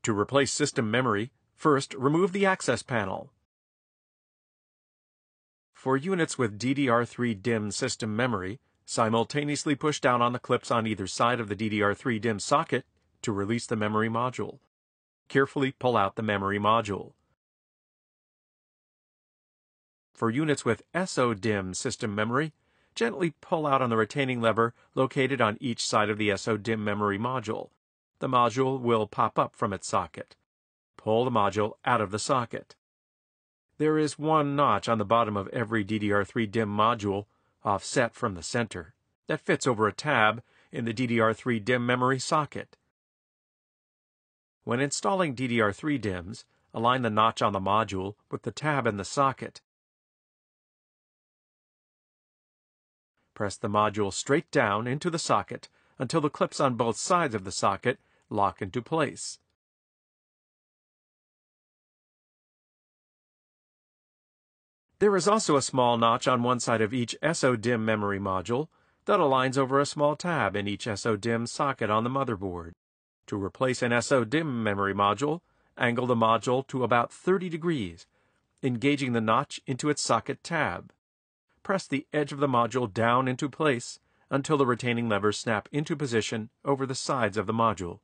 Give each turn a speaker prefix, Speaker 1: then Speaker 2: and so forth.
Speaker 1: To replace system memory, first remove the access panel. For units with DDR3 DIMM system memory, simultaneously push down on the clips on either side of the DDR3 DIMM socket to release the memory module. Carefully pull out the memory module. For units with SO-DIMM system memory, gently pull out on the retaining lever located on each side of the SO-DIMM memory module. The module will pop up from its socket. Pull the module out of the socket. There is one notch on the bottom of every DDR3 DIMM module, offset from the center, that fits over a tab in the DDR3 DIMM memory socket. When installing DDR3 DIMMs, align the notch on the module with the tab in the socket. Press the module straight down into the socket until the clips on both sides of the socket lock into place. There is also a small notch on one side of each SO-DIMM memory module that aligns over a small tab in each SO-DIMM socket on the motherboard. To replace an SO-DIMM memory module, angle the module to about 30 degrees, engaging the notch into its socket tab. Press the edge of the module down into place until the retaining levers snap into position over the sides of the module.